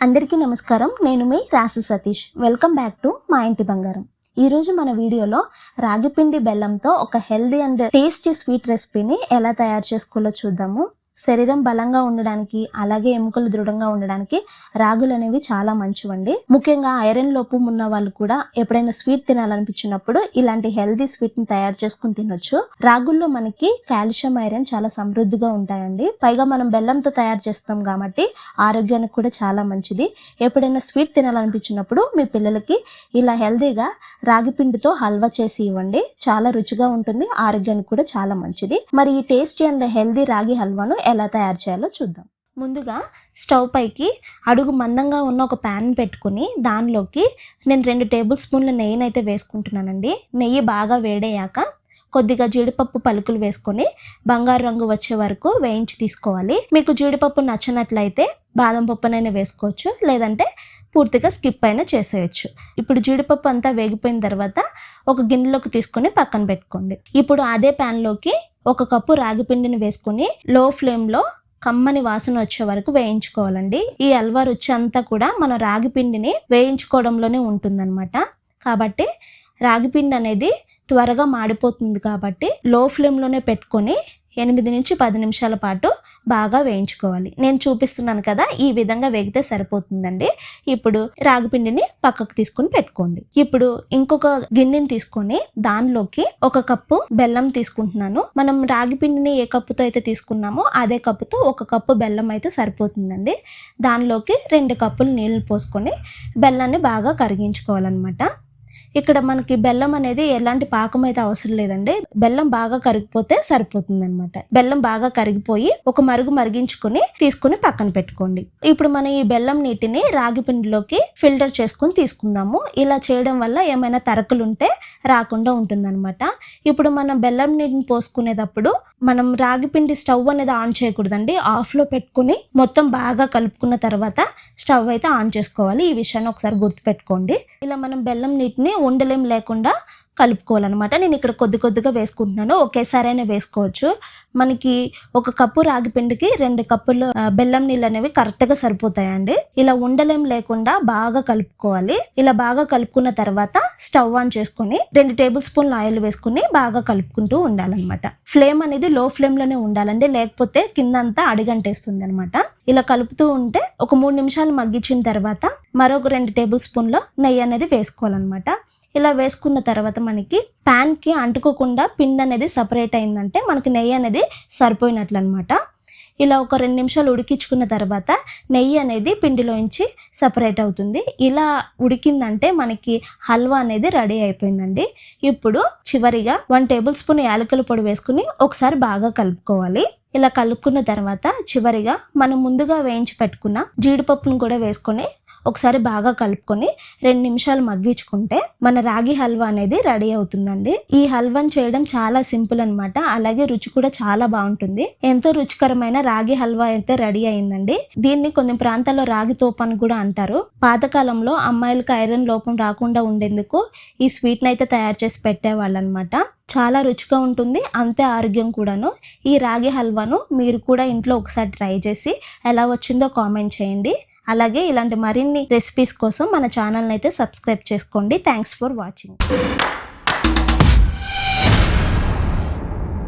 అందరికీ నమస్కారం. నేను మీ రాసి సతీష్. వెల్కమ్ బ్యాక్ టు మా ఇంటి బంగారం. ఈరోజు మన వీడియోలో రాగిపిండి బెల్లంతో ఒక హెల్దీ అండ్ టేస్టీ స్వీట్ రెసిపీని ఎలా తయారు చేసుకోవాలో చూద్దాము. శరీరం బలంగా ఉండడానికి అలాగే ఎముకలు దృఢంగా ఉండడానికి రాగులు అనేవి చాలా మంచివండి. ముఖ్యంగా ఐరన్ లోపం ఉన్న వాళ్ళు కూడా ఎప్పుడైనా స్వీట్ తినాలనిపించినప్పుడు ఇలాంటి హెల్దీ స్వీట్ ని తయారు చేసుకుని తినొచ్చు. రాగుల్లో మనకి కాల్షియం, ఐరన్ చాలా సమృద్ధిగా ఉంటాయండి. పైగా మనం బెల్లంతో తయారు చేస్తాం కాబట్టి ఆరోగ్యానికి కూడా చాలా మంచిది. ఎప్పుడైనా స్వీట్ తినాలనిపించినప్పుడు మీ పిల్లలకి ఇలా హెల్దీగా రాగి పిండితో హల్వా చేసి ఇవ్వండి. చాలా రుచిగా ఉంటుంది, ఆరోగ్యానికి కూడా చాలా మంచిది. మరి ఈ టేస్టీ అండ్ హెల్దీ రాగి హల్వాను ఎలా తయారు చేయాలో చూద్దాం. ముందుగా స్టవ్ పైకి అడుగు మందంగా ఉన్న ఒక ప్యాన్ పెట్టుకుని దానిలోకి నేను 2 టేబుల్ స్పూన్ల నెయ్యిని అయితే వేసుకుంటున్నానండి. నెయ్యి బాగా వేడయ్యాక కొద్దిగా జీడిపప్పు పలుకులు వేసుకొని బంగారు రంగు వచ్చే వరకు వేయించి తీసుకోవాలి. మీకు జీడిపప్పు నచ్చినట్లయితే బాదం పప్పునైనా వేసుకోవచ్చు, లేదంటే పూర్తిగా స్కిప్ అయినా చేసేయచ్చు. ఇప్పుడు జీడిపప్పు అంతా వేగిపోయిన తర్వాత ఒక గిన్నెలోకి తీసుకొని పక్కన పెట్టుకోండి. ఇప్పుడు అదే ప్యాన్లోకి 1 కప్పు రాగి పిండిని వేసుకొని లో ఫ్లేమ్లో కమ్మని వాసన వచ్చే వరకు వేయించుకోవాలండి. ఈ హల్వా రుచి అంతా కూడా మన రాగి పిండిని వేయించుకోవడంలోనే ఉంటుందన్నమాట. కాబట్టి రాగి పిండి అనేది త్వరగా మాడిపోతుంది కాబట్టి లో ఫ్లేమ్లోనే పెట్టుకొని 8 నుంచి 10 నిమిషాల పాటు బాగా వేయించుకోవాలి. నేను చూపిస్తున్నాను కదా, ఈ విధంగా వేగితే సరిపోతుందండి. ఇప్పుడు రాగి పిండిని పక్కకు తీసుకొని పెట్టుకోండి. ఇప్పుడు ఇంకొక గిన్నెని తీసుకొని దానిలోకి 1 కప్పు బెల్లం తీసుకుంటున్నాను. మనం రాగి పిండిని ఏ కప్పుతో అయితే తీసుకున్నామో అదే కప్పుతో 1 కప్పు బెల్లం అయితే సరిపోతుందండి. దానిలోకి 2 కప్పులు నీళ్లు పోసుకొని బెల్లాన్ని బాగా కరిగించుకోవాలన్నమాట. ఇక్కడ మనకి బెల్లం అనేది ఎలాంటి పాకం అయితే అవసరం లేదండి. బెల్లం బాగా కరిగిపోతే సరిపోతుంది అనమాట. బెల్లం బాగా కరిగిపోయి ఒక మరుగు మరిగించుకొని తీసుకుని పక్కన పెట్టుకోండి. ఇప్పుడు మనం ఈ బెల్లం నీటిని రాగి పిండిలోకి ఫిల్టర్ చేసుకుని తీసుకుందాము. ఇలా చేయడం వల్ల ఏమైనా తరకలు ఉంటే రాకుండా ఉంటుందన్నమాట. ఇప్పుడు మనం బెల్లం నీటిని పోసుకునేటప్పుడు మనం రాగి పిండి స్టవ్ అనేది ఆన్ చేయకూడదండి. ఆఫ్లో పెట్టుకుని మొత్తం బాగా కలుపుకున్న తర్వాత స్టవ్ అయితే ఆన్ చేసుకోవాలి. ఈ విషయాన్ని ఒకసారి గుర్తుపెట్టుకోండి. ఇలా మనం బెల్లం నీటిని ఉండలేం లేకుండా కలుపుకోవాలన్నమాట. నేను ఇక్కడ కొద్దిగా వేసుకుంటున్నాను, ఒకేసారైనా వేసుకోవచ్చు. మనకి 1 కప్పు రాగి పిండికి 2 కప్పులు బెల్లం నీళ్ళు అనేవి కరెక్ట్గా సరిపోతాయండి. ఇలా ఉండలేం లేకుండా బాగా కలుపుకోవాలి. ఇలా బాగా కలుపుకున్న తర్వాత స్టవ్ ఆన్ చేసుకుని 2 టేబుల్ స్పూన్ల ఆయిల్ వేసుకుని బాగా కలుపుకుంటూ ఉండాలన్నమాట. ఫ్లేమ్ అనేది లో ఫ్లేమ్లోనే ఉండాలండి, లేకపోతే కిందంతా అడిగంటేస్తుంది అనమాట. ఇలా కలుపుతూ ఉంటే ఒక 3 నిమిషాలు మగ్గించిన తర్వాత మరొక 2 టేబుల్ స్పూన్ల నెయ్యి అనేది వేసుకోవాలన్నమాట. ఇలా వేసుకున్న తర్వాత మనకి ప్యాన్కి అంటుకోకుండా పిండి అనేది సపరేట్ అయిందంటే మనకి నెయ్యి అనేది సరిపోయినట్లు అనమాట. ఇలా ఒక 2 నిమిషాలు ఉడికించుకున్న తర్వాత నెయ్యి అనేది పిండిలోంచి సపరేట్ అవుతుంది. ఇలా ఉడికిందంటే మనకి హల్వా అనేది రెడీ అయిపోయిందండి. ఇప్పుడు చివరిగా 1 టేబుల్ స్పూన్ యాలకుల పొడి వేసుకుని ఒకసారి బాగా కలుపుకోవాలి. ఇలా కలుపుకున్న తర్వాత చివరిగా మనం ముందుగా వేయించి పెట్టుకున్న జీడిపప్పును కూడా వేసుకొని ఒకసారి బాగా కలుపుకొని 2 నిమిషాలు మగ్గించుకుంటే మన రాగి హల్వా అనేది రెడీ అవుతుందండి. ఈ హల్వాని చేయడం చాలా సింపుల్ అనమాట. అలాగే రుచి కూడా చాలా బాగుంటుంది. ఎంతో రుచికరమైన రాగి హల్వా అయితే రెడీ అయిందండి. దీన్ని కొన్ని ప్రాంతాల్లో రాగి తోపు అని కూడా అంటారు. పాతకాలంలో అమ్మాయిలకు ఐరన్ లోపం రాకుండా ఉండేందుకు ఈ స్వీట్ని అయితే తయారు చేసి పెట్టేవాళ్ళు అనమాట. చాలా రుచిగా ఉంటుంది, అంతే ఆరోగ్యం కూడాను. ఈ రాగి హల్వాను మీరు కూడా ఇంట్లో ఒకసారి ట్రై చేసి ఎలా వచ్చిందో కామెంట్ చేయండి. అలాగే ఇలాంటి మరిన్ని రెసిపీస్ కోసం మన ఛానల్ని అయితే సబ్స్క్రైబ్ చేసుకోండి. Thanks for watching.